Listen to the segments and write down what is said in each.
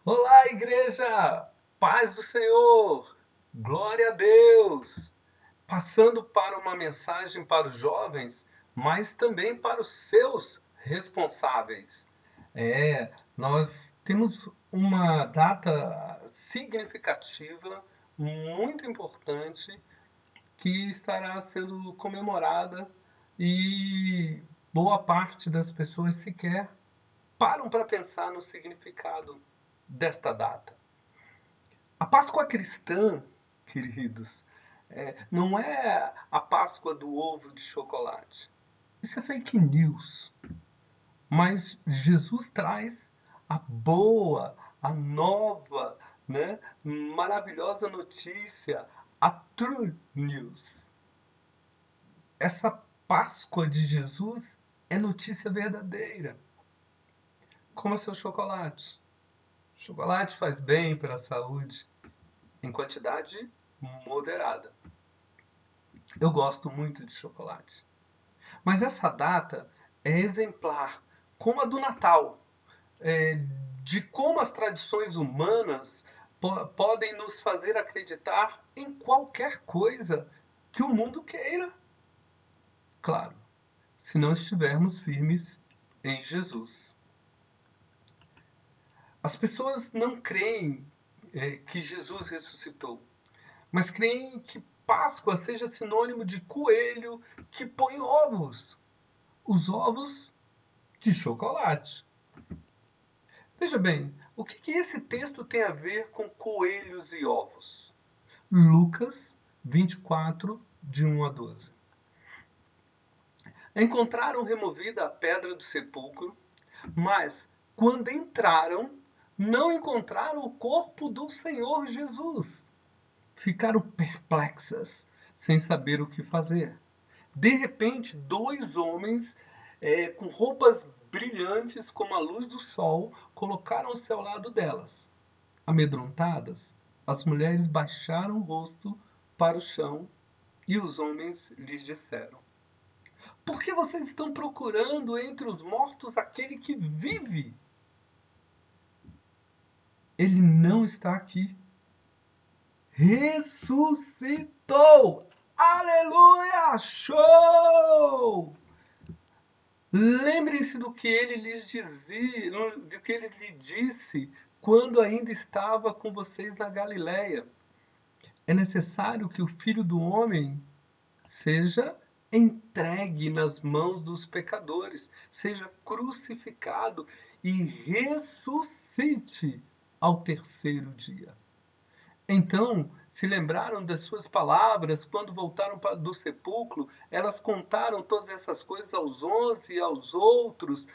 Olá, igreja! Paz do Senhor! Glória a Deus! Passando para uma mensagem para os jovens, mas também para os seus responsáveis. Nós temos uma data significativa, muito importante, que estará sendo comemorada e boa parte das pessoas sequer param para pensar no significado desta data. A Páscoa cristã, queridos, não é a Páscoa do ovo de chocolate. Isso é fake news. Mas Jesus traz a boa, a nova, né, maravilhosa notícia, a true news. Essa Páscoa de Jesus é notícia verdadeira. Coma seu chocolate. Chocolate faz bem para a saúde, em quantidade moderada. Eu gosto muito de chocolate. Mas essa data é exemplar, como a do Natal, é, de como as tradições humanas podem nos fazer acreditar em qualquer coisa que o mundo queira. Claro, se não estivermos firmes em Jesus. As pessoas não creem que Jesus ressuscitou, mas creem que Páscoa seja sinônimo de coelho que põe ovos. Os ovos de chocolate. Veja bem, o que esse texto tem a ver com coelhos e ovos? Lucas 24, de 1 a 12. Encontraram removida a pedra do sepulcro, mas quando entraram, não encontraram o corpo do Senhor Jesus. Ficaram perplexas, sem saber o que fazer. De repente, dois homens com roupas brilhantes como a luz do sol colocaram-se ao lado delas. Amedrontadas, as mulheres baixaram o rosto para o chão e os homens lhes disseram: Por que vocês estão procurando entre os mortos aquele que vive? Ele não está aqui. Ressuscitou! Aleluia! Show! Lembrem-se do que ele lhes dizia, do que ele lhe disse quando ainda estava com vocês na Galileia. É necessário que o Filho do Homem seja entregue nas mãos dos pecadores, seja crucificado e ressuscite ao terceiro dia. Então se lembraram das suas palavras quando voltaram do sepulcro. Elas contaram todas essas coisas aos 11 e aos outros.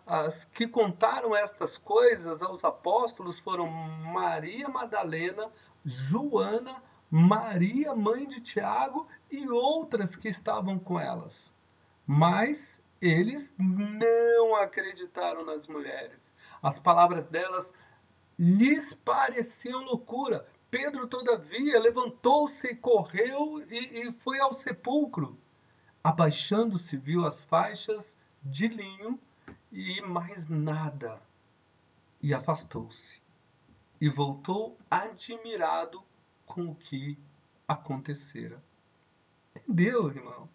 As que contaram estas coisas aos apóstolos foram Maria Madalena, Joana, Maria, mãe de Tiago, e outras que estavam com elas. Mas eles não acreditaram nas mulheres. As palavras delas lhes pareciam loucura. Pedro, todavia, levantou-se, correu e foi ao sepulcro. Abaixando-se, viu as faixas de linho e mais nada. E afastou-se. E voltou admirado com o que acontecera. Entendeu, irmão?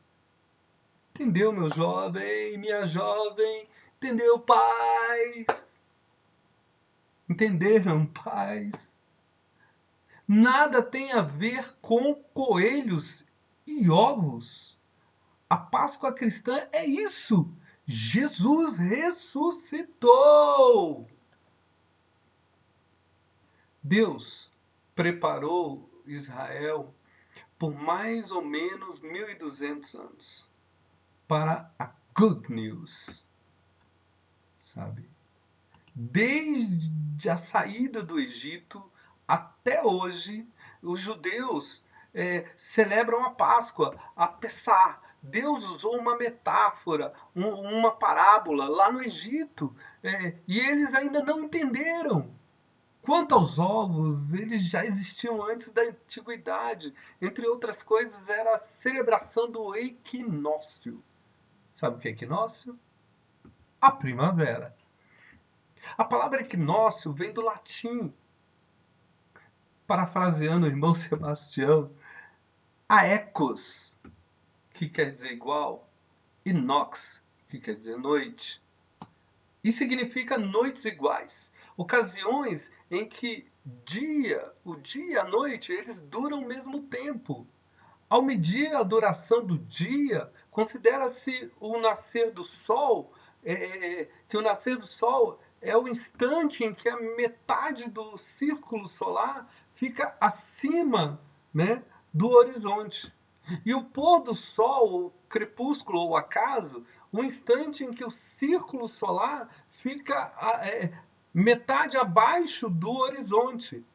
Entendeu, meu jovem, minha jovem? Entendeu, pais? Entenderam, pais? Nada tem a ver com coelhos e ovos. A Páscoa cristã é isso. Jesus ressuscitou. Deus preparou Israel por mais ou menos 1200 anos para a good news, sabe? Desde a saída do Egito até hoje, os judeus celebram a Páscoa, a Pessah. Deus usou uma metáfora, uma parábola lá no Egito, e eles ainda não entenderam. Quanto aos ovos, eles já existiam antes da antiguidade. Entre outras coisas, era a celebração do equinócio. Sabe o que é equinócio? A primavera. A palavra equinócio vem do latim, parafraseando o irmão Sebastião, aecos, que quer dizer igual, e nox, que quer dizer noite. E significa noites iguais, ocasiões em que o dia e a noite, eles duram o mesmo tempo. Ao medir a duração do dia, considera-se o nascer do Sol, que o nascer do Sol é o instante em que a metade do círculo solar fica acima, né, do horizonte. E o pôr do Sol, o crepúsculo ou acaso, o instante em que o círculo solar fica metade abaixo do horizonte.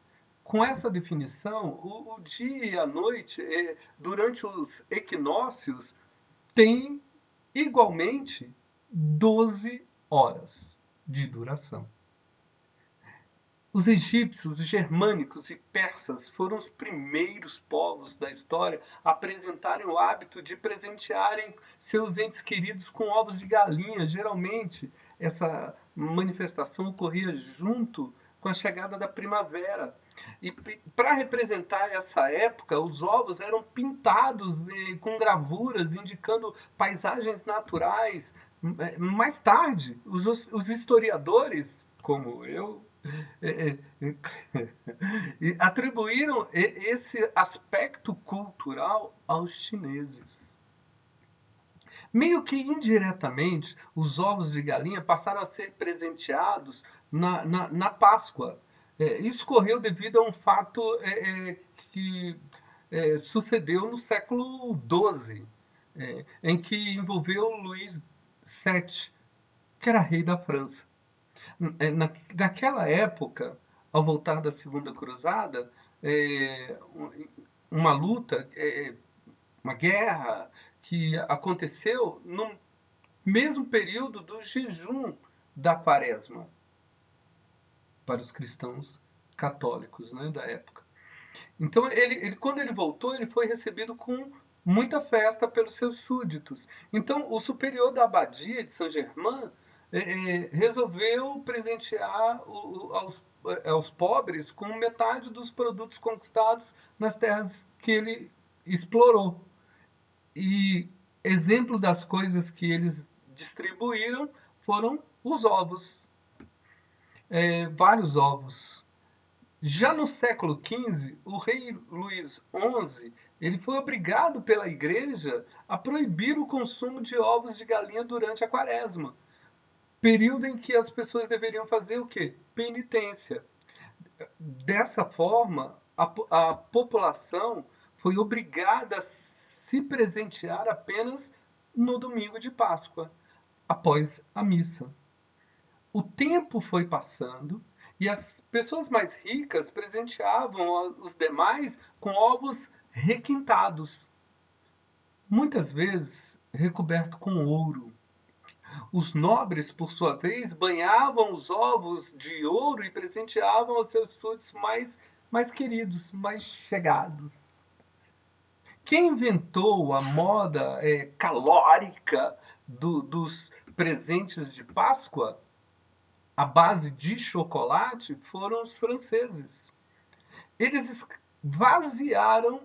Com essa definição, o dia e a noite, durante os equinócios, têm igualmente 12 horas de duração. Os egípcios, os germânicos e persas foram os primeiros povos da história a apresentarem o hábito de presentearem seus entes queridos com ovos de galinha. Geralmente, essa manifestação ocorria junto com a chegada da primavera. E para representar essa época, os ovos eram pintados com gravuras indicando paisagens naturais. Mais tarde, os historiadores, como eu, e atribuíram esse aspecto cultural aos chineses. Meio que indiretamente, os ovos de galinha passaram a ser presenteados na Páscoa. Isso ocorreu devido a um fato que sucedeu no século XII, em que envolveu Luís VII, que era rei da França. Naquela época, ao voltar da Segunda Cruzada, é, uma luta, uma guerra que aconteceu no mesmo período do jejum da Quaresma para os cristãos católicos, né, da época. Então, quando ele voltou, ele foi recebido com muita festa pelos seus súditos. Então, o superior da abadia de Saint-Germain resolveu presentear aos pobres com metade dos produtos conquistados nas terras que ele explorou. E exemplo das coisas que eles distribuíram foram os ovos, vários ovos. Já no século XV, o rei Luís XI ele foi obrigado pela igreja a proibir o consumo de ovos de galinha durante a quaresma, período em que as pessoas deveriam fazer o quê? Penitência. Dessa forma, a população foi obrigada a se presentear apenas no domingo de Páscoa, após a missa. O tempo foi passando e as pessoas mais ricas presenteavam os demais com ovos requintados, muitas vezes recoberto com ouro. Os nobres, por sua vez, banhavam os ovos de ouro e presenteavam os seus súditos mais queridos, mais chegados. Quem inventou a moda calórica dos presentes de Páscoa, à base de chocolate, foram os franceses. Eles esvaziavam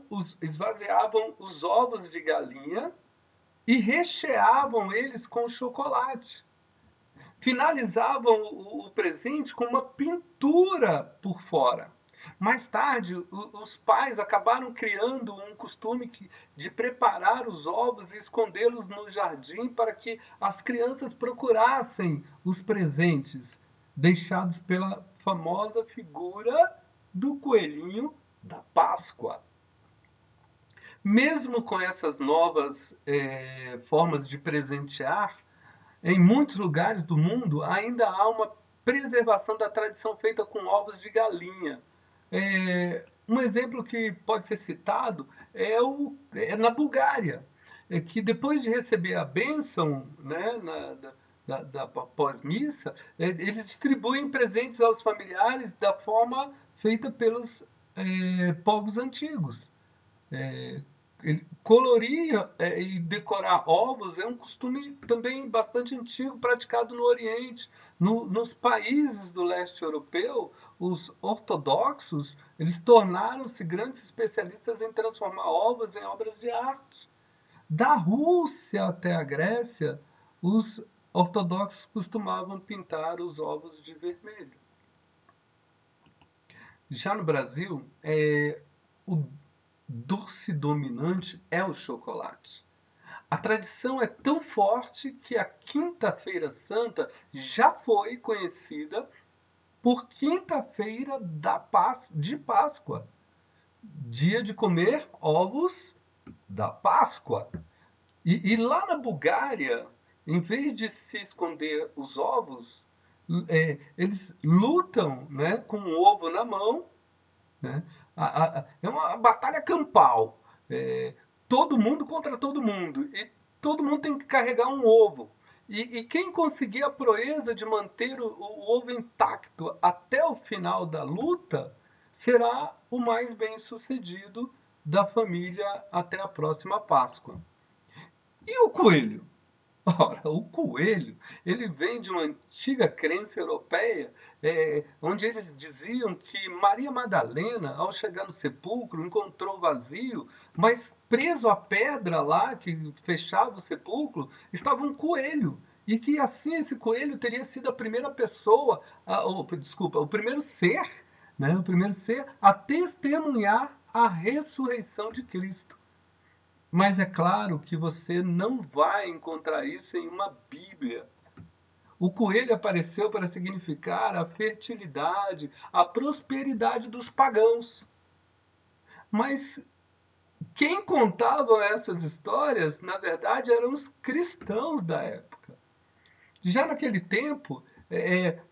os ovos de galinha e recheavam eles com chocolate. Finalizavam o presente com uma pintura por fora. Mais tarde, os pais acabaram criando um costume de preparar os ovos e escondê-los no jardim para que as crianças procurassem os presentes deixados pela famosa figura do coelhinho da Páscoa. Mesmo com essas novas formas de presentear, em muitos lugares do mundo ainda há uma preservação da tradição feita com ovos de galinha. Um exemplo que pode ser citado é na Bulgária, que depois de receber a bênção, né, da pós-missa, eles distribuem presentes aos familiares da forma feita pelos povos antigos. Colorir e decorar ovos é um costume também bastante antigo praticado no Oriente, Nos países do leste europeu, os ortodoxos, eles tornaram-se grandes especialistas em transformar ovos em obras de arte. Da Rússia até a Grécia, os ortodoxos costumavam pintar os ovos de vermelho. Já no Brasil, o doce dominante é o chocolate. A tradição é tão forte que a Quinta-feira Santa já foi conhecida por Quinta-feira de Páscoa, dia de comer ovos da Páscoa. E lá na Bulgária, em vez de se esconder os ovos, eles lutam, né, com o ovo na mão, né? É uma batalha campal. É, todo mundo contra todo mundo. E todo mundo tem que carregar um ovo. E quem conseguir a proeza de manter o ovo intacto até o final da luta será o mais bem sucedido da família até a próxima Páscoa. E o coelho? Ora, o coelho, ele vem de uma antiga crença europeia, onde eles diziam que Maria Madalena, ao chegar no sepulcro, encontrou vazio, mas preso à pedra lá, que fechava o sepulcro, estava um coelho. E que assim esse coelho teria sido a primeira pessoa, desculpa, o primeiro ser, né, o primeiro ser a testemunhar a ressurreição de Cristo. Mas é claro que você não vai encontrar isso em uma Bíblia. O coelho apareceu para significar a fertilidade, a prosperidade dos pagãos. Mas quem contava essas histórias, na verdade, eram os cristãos da época. Já naquele tempo,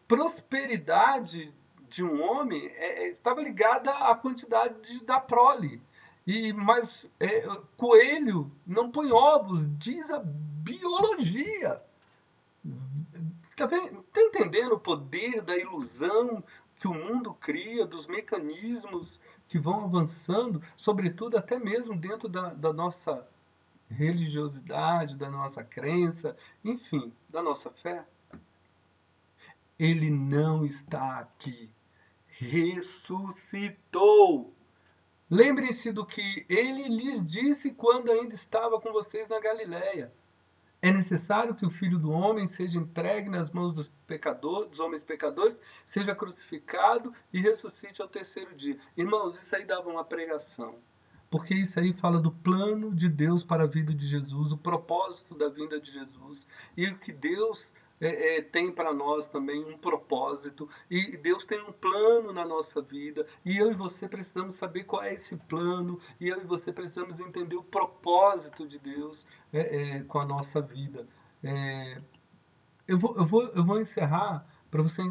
prosperidade de um homem estava ligada à quantidade da prole. Mas coelho não põe ovos, diz a biologia. Tá entendendo o poder da ilusão que o mundo cria, dos mecanismos que vão avançando, sobretudo até mesmo dentro da nossa religiosidade, da nossa crença, enfim, da nossa fé? Ele não está aqui. Ressuscitou. Lembrem-se do que ele lhes disse quando ainda estava com vocês na Galiléia. É necessário que o Filho do Homem seja entregue nas mãos dos pecadores, dos homens pecadores, seja crucificado e ressuscite ao terceiro dia. Irmãos, isso aí dava uma pregação. Porque isso aí fala do plano de Deus para a vida de Jesus, o propósito da vinda de Jesus. E que Deus tem para nós também um propósito. E Deus tem um plano na nossa vida. E eu e você precisamos saber qual é esse plano. E eu e você precisamos entender o propósito de Deus com a nossa vida. É, eu vou encerrar para você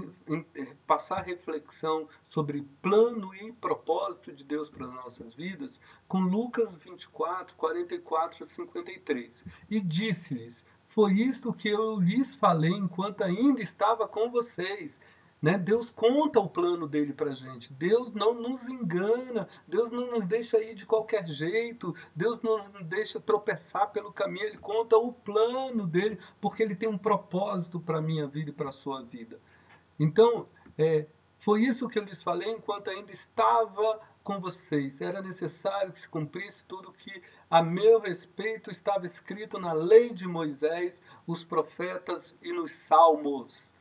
passar a reflexão sobre plano e propósito de Deus para as nossas vidas, com Lucas 24, 44 a 53. E disse-lhes: Foi isto que eu lhes falei enquanto ainda estava com vocês. Né? Deus conta o plano dele para a gente. Deus não nos engana. Deus não nos deixa ir de qualquer jeito. Deus não nos deixa tropeçar pelo caminho. Ele conta o plano dele, porque ele tem um propósito para a minha vida e para a sua vida. Então, foi isso que eu lhes falei enquanto ainda estava com vocês. Era necessário que se cumprisse tudo que a meu respeito estava escrito na lei de Moisés, os profetas e nos salmos.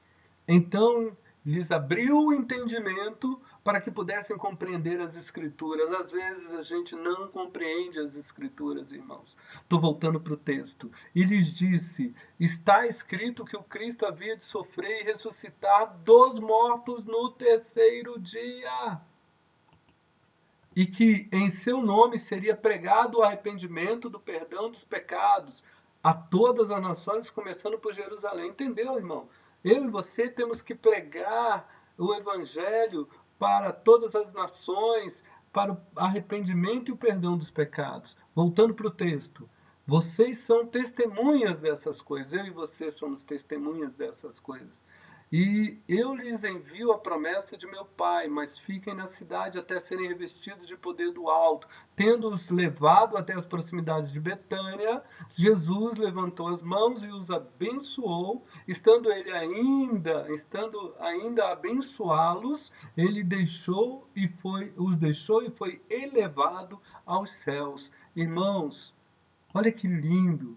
Então lhes abriu o entendimento para que pudessem compreender as Escrituras. Às vezes a gente não compreende as Escrituras, irmãos. Estou voltando para o texto. E lhes disse: Está escrito que o Cristo havia de sofrer e ressuscitar dos mortos no terceiro dia. E que em seu nome seria pregado o arrependimento do perdão dos pecados a todas as nações, começando por Jerusalém. Entendeu, irmão? Eu e você temos que pregar o Evangelho para todas as nações, para o arrependimento e o perdão dos pecados. Voltando para o texto. Vocês são testemunhas dessas coisas. Eu e você somos testemunhas dessas coisas. E eu lhes envio a promessa de meu Pai, mas fiquem na cidade até serem revestidos de poder do alto. Tendo-os levado até as proximidades de Betânia, Jesus levantou as mãos e os abençoou. Estando ainda a abençoá-los, ele os deixou e foi elevado aos céus. Irmãos, olha que lindo!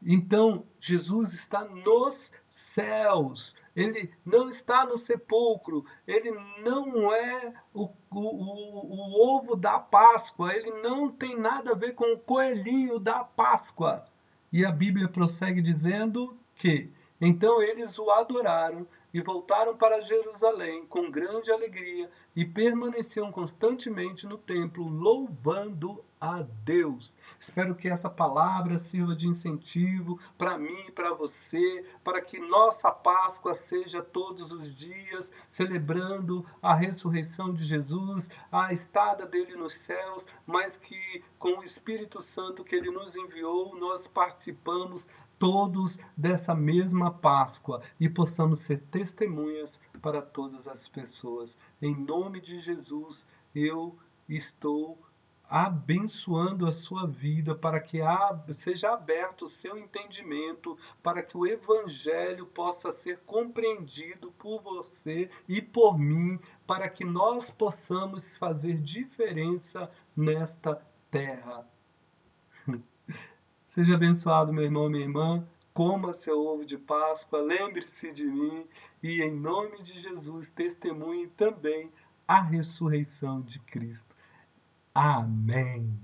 Então, Jesus está nos céus. Ele não está no sepulcro. Ele não é o ovo da Páscoa. Ele não tem nada a ver com o coelhinho da Páscoa. E a Bíblia prossegue dizendo que então eles o adoraram e voltaram para Jerusalém com grande alegria e permaneciam constantemente no templo, louvando a Deus. Espero que essa palavra sirva de incentivo para mim e para você, para que nossa Páscoa seja todos os dias celebrando a ressurreição de Jesus, a estada dele nos céus, mas que com o Espírito Santo que ele nos enviou, nós participamos todos dessa mesma Páscoa e possamos ser testemunhas para todas as pessoas. Em nome de Jesus, eu estou abençoando a sua vida para que seja aberto o seu entendimento, para que o Evangelho possa ser compreendido por você e por mim, para que nós possamos fazer diferença nesta terra. Seja abençoado, meu irmão, minha irmã. Coma seu ovo de Páscoa, lembre-se de mim e, em nome de Jesus, testemunhe também a ressurreição de Cristo. Amém.